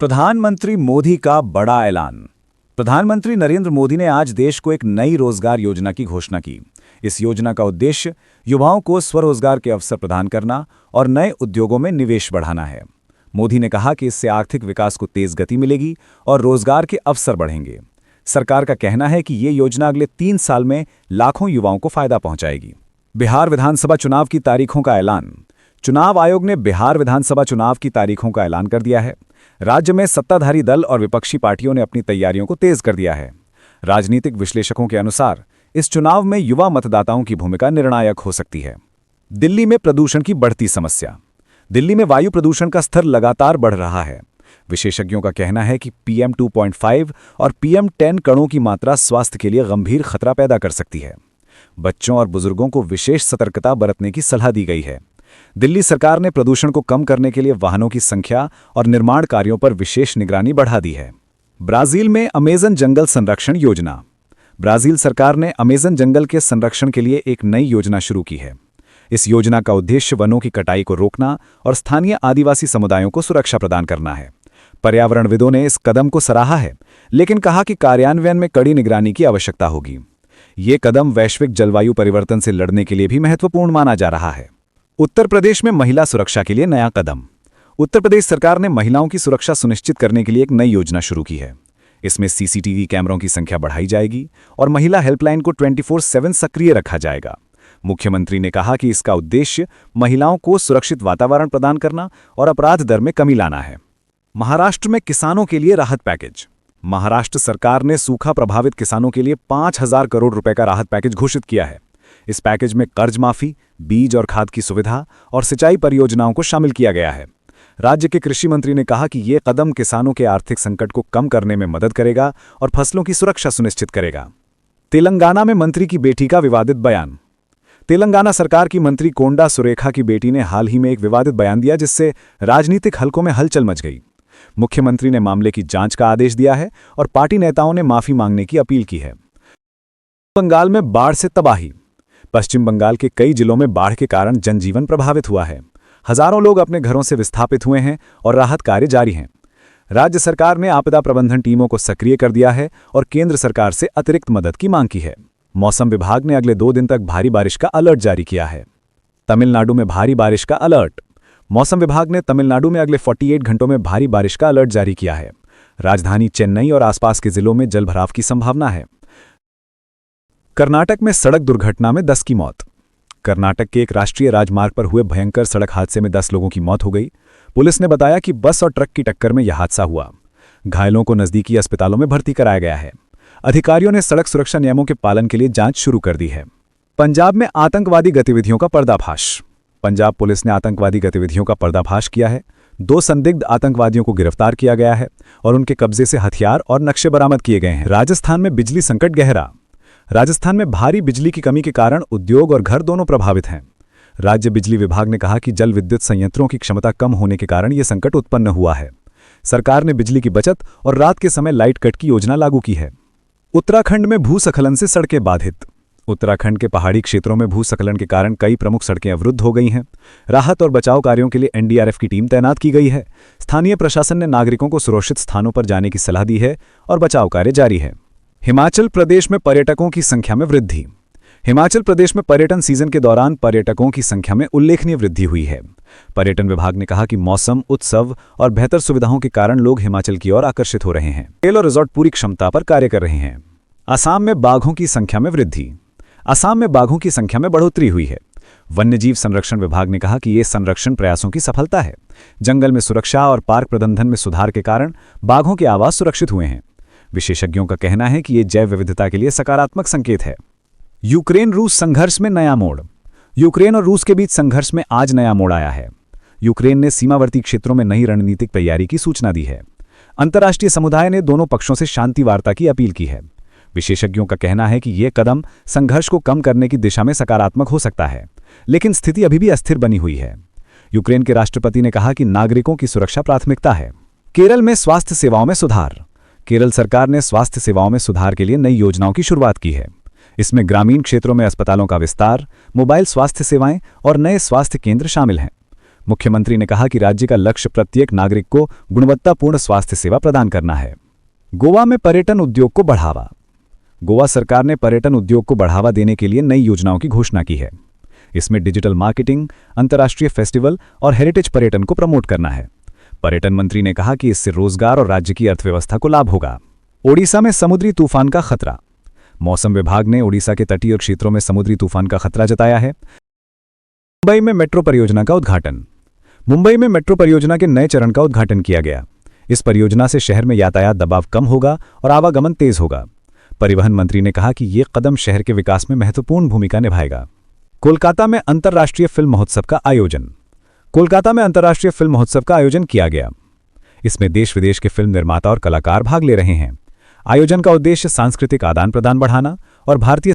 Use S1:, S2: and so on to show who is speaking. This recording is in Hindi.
S1: प्रधानमंत्री मोदी का बड़ा ऐलान। प्रधानमंत्री नरेंद्र मोदी ने आज देश को एक नई रोजगार योजना की घोषणा की। इस योजना का उद्देश्य युवाओं को स्वरोजगार के अवसर प्रदान करना और नए उद्योगों में निवेश बढ़ाना है। मोदी ने कहा कि इससे आर्थिक विकास को तेज गति मिलेगी और रोजगार के अवसर बढ़ेंगे। सरकार का कहना है कि ये योजना अगले 3 साल में लाखों युवाओं को फायदा पहुंचाएगी। बिहार विधानसभा चुनाव की तारीखों का ऐलान। चुनाव आयोग ने बिहार विधानसभा चुनाव की तारीखों का ऐलान कर दिया है। राज्य में सत्ताधारी दल और विपक्षी पार्टियों ने अपनी तैयारियों को तेज कर दिया है। राजनीतिक विश्लेषकों के अनुसार इस चुनाव में युवा मतदाताओं की भूमिका निर्णायक हो सकती है। दिल्ली में प्रदूषण की बढ़ती समस्या। दिल्ली में वायु प्रदूषण का स्तर लगातार बढ़ रहा है। विशेषज्ञों का कहना है कि PM 2.5 और PM 10 कणों की मात्रा स्वास्थ्य के लिए गंभीर खतरा पैदा कर सकती है। बच्चों और बुजुर्गों को विशेष सतर्कता बरतने की सलाह दी गई है। दिल्ली सरकार ने प्रदूषण को कम करने के लिए वाहनों की संख्या और निर्माण कार्यों पर विशेष निगरानी बढ़ा दी है। ब्राजील में अमेजन जंगल संरक्षण योजना। ब्राजील सरकार ने अमेजन जंगल के संरक्षण के लिए एक नई योजना शुरू की है। इस योजना का उद्देश्य वनों की कटाई को रोकना और स्थानीय आदिवासी समुदायों को सुरक्षा प्रदान करना है। पर्यावरणविदों ने इस कदम को सराहा है, लेकिन कहा कि कार्यान्वयन में कड़ी निगरानी की आवश्यकता होगी। ये कदम वैश्विक जलवायु परिवर्तन से लड़ने के लिए भी महत्वपूर्ण माना जा रहा है। उत्तर प्रदेश में महिला सुरक्षा के लिए नया कदम। उत्तर प्रदेश सरकार ने महिलाओं की सुरक्षा सुनिश्चित करने के लिए एक नई योजना शुरू की है। इसमें CCTV कैमरों की संख्या बढ़ाई जाएगी और महिला हेल्पलाइन को 24/7 सक्रिय रखा जाएगा। मुख्यमंत्री ने कहा कि इसका उद्देश्य महिलाओं को सुरक्षित वातावरण प्रदान करना और अपराध दर में कमी लाना है। महाराष्ट्र में किसानों के लिए राहत पैकेज। महाराष्ट्र सरकार ने सूखा प्रभावित किसानों के लिए 5,000 करोड़ रुपए का राहत पैकेज घोषित किया है। इस पैकेज में कर्ज माफी, बीज और खाद की सुविधा और सिंचाई परियोजनाओं को शामिल किया गया है। राज्य के कृषि मंत्री ने कहा कि ये कदम किसानों के आर्थिक संकट को कम करने में मदद करेगा और फसलों की सुरक्षा सुनिश्चित करेगा। तेलंगाना में मंत्री की बेटी का विवादित बयान। तेलंगाना सरकार की मंत्री कोंडा सुरेखा की बेटी ने हाल ही में एक विवादित बयान दिया, जिससे राजनीतिक हलकों में हलचल मच गई। मुख्यमंत्री ने मामले की जांच का आदेश दिया है और पार्टी नेताओं ने माफी मांगने की अपील की है। बंगाल में बाढ़ से तबाही। पश्चिम बंगाल के कई जिलों में बाढ़ के कारण जनजीवन प्रभावित हुआ है। हजारों लोग अपने घरों से विस्थापित हुए हैं और राहत कार्य जारी हैं। राज्य सरकार ने आपदा प्रबंधन टीमों को सक्रिय कर दिया है और केंद्र सरकार से अतिरिक्त मदद की मांग की है। मौसम विभाग ने अगले 2 दिन तक भारी बारिश का अलर्ट जारी किया है। तमिलनाडु में भारी बारिश का अलर्ट। मौसम विभाग ने तमिलनाडु में अगले 48 घंटों में भारी बारिश का अलर्ट जारी किया है। राजधानी चेन्नई और आसपास के जिलों में जलभराव की संभावना है। कर्नाटक में सड़क दुर्घटना में 10 की मौत। कर्नाटक के एक राष्ट्रीय राजमार्ग पर हुए भयंकर सड़क हादसे में 10 लोगों की मौत हो गई। पुलिस ने बताया कि बस और ट्रक की टक्कर में यह हादसा हुआ। घायलों को नजदीकी अस्पतालों में भर्ती कराया गया है। अधिकारियों ने सड़क सुरक्षा नियमों के पालन के लिए जांच शुरू कर दी है। पंजाब में आतंकवादी गतिविधियों का पर्दाफाश। पंजाब पुलिस ने आतंकवादी गतिविधियों का पर्दाफाश किया है। 2 संदिग्ध आतंकवादियों को गिरफ्तार किया गया है और उनके कब्जे से हथियार और नक्शे बरामद किए गए हैं। राजस्थान में बिजली संकट गहरा। राजस्थान में भारी बिजली की कमी के कारण उद्योग और घर दोनों प्रभावित हैं। राज्य बिजली विभाग ने कहा कि जल विद्युत संयंत्रों की क्षमता कम होने के कारण यह संकट उत्पन्न हुआ है। सरकार ने बिजली की बचत और रात के समय लाइट कट की योजना लागू की है। उत्तराखंड में भूस्खलन से सड़कें बाधित। उत्तराखंड के पहाड़ी क्षेत्रों में भूस्खलन के कारण कई प्रमुख सड़कें अवरुद्ध हो गई हैं। राहत और बचाव कार्यों के लिए NDRF की टीम तैनात की गई है। स्थानीय प्रशासन ने नागरिकों को सुरक्षित स्थानों पर जाने की सलाह दी है और बचाव कार्य जारी है। हिमाचल प्रदेश में पर्यटकों की संख्या में वृद्धि। हिमाचल प्रदेश में पर्यटन सीजन के दौरान पर्यटकों की संख्या में उल्लेखनीय वृद्धि हुई है। पर्यटन विभाग ने कहा कि मौसम, उत्सव और बेहतर सुविधाओं के कारण लोग हिमाचल की ओर आकर्षित हो रहे हैं। होटल और रिजॉर्ट पूरी क्षमता पर कार्य कर रहे हैं। असम में बाघों की संख्या में वृद्धि। असम में बाघों की संख्या में बढ़ोतरी हुई है। वन्यजीव संरक्षण विभाग ने कहा कि ये संरक्षण प्रयासों की सफलता है। जंगल में सुरक्षा और पार्क प्रबंधन में सुधार के कारण बाघों के आवास सुरक्षित हुए हैं। विशेषज्ञों का कहना है कि ये जैव विविधता के लिए सकारात्मक संकेत है। यूक्रेन रूस संघर्ष में नया मोड़। यूक्रेन और रूस के बीच संघर्ष में आज नया मोड़ आया है। यूक्रेन ने सीमावर्ती क्षेत्रों में नई रणनीतिक तैयारी की सूचना दी है। अंतर्राष्ट्रीय समुदाय ने दोनों पक्षों से शांति वार्ता की अपील की है। विशेषज्ञों का कहना है कि यह कदम संघर्ष को कम करने की दिशा में सकारात्मक हो सकता है, लेकिन स्थिति अभी भी अस्थिर बनी हुई है। यूक्रेन के राष्ट्रपति ने कहा कि नागरिकों की सुरक्षा प्राथमिकता है। केरल में स्वास्थ्य सेवाओं में सुधार। केरल सरकार ने स्वास्थ्य सेवाओं में सुधार के लिए नई योजनाओं की शुरुआत की है। इसमें ग्रामीण क्षेत्रों में अस्पतालों का विस्तार, मोबाइल स्वास्थ्य सेवाएं और नए स्वास्थ्य केंद्र शामिल हैं। मुख्यमंत्री ने कहा कि राज्य का लक्ष्य प्रत्येक नागरिक को गुणवत्तापूर्ण स्वास्थ्य सेवा प्रदान करना है। गोवा में पर्यटन उद्योग को बढ़ावा। गोवा सरकार ने पर्यटन उद्योग को बढ़ावा देने के लिए नई योजनाओं की घोषणा की है। इसमें डिजिटल मार्केटिंग, अंतर्राष्ट्रीय फेस्टिवल और हेरिटेज पर्यटन को प्रमोट करना है। पर्यटन मंत्री ने कहा कि इससे रोजगार और राज्य की अर्थव्यवस्था को लाभ होगा। ओडिशा में समुद्री तूफान का खतरा। मौसम विभाग ने ओडिशा के तटीय क्षेत्रों में समुद्री तूफान का खतरा जताया है। मुंबई में मेट्रो परियोजना का उद्घाटन। मुंबई में मेट्रो परियोजना के नए चरण का उद्घाटन किया गया। इस परियोजना से शहर में यातायात दबाव कम होगा और आवागमन तेज होगा। परिवहन मंत्री ने कहा कि ये कदम शहर के विकास में महत्वपूर्ण भूमिका निभाएगा। कोलकाता में अंतर्राष्ट्रीय फिल्म महोत्सव का आयोजन। कोलकाता में अंतर्राष्ट्रीय फिल्म महोत्सव का आयोजन किया गया। इसमें देश विदेश के फिल्म निर्माता और कलाकार भाग ले रहे हैं। आयोजन का उद्देश्य सांस्कृतिक आदान प्रदान बढ़ाना और भारतीय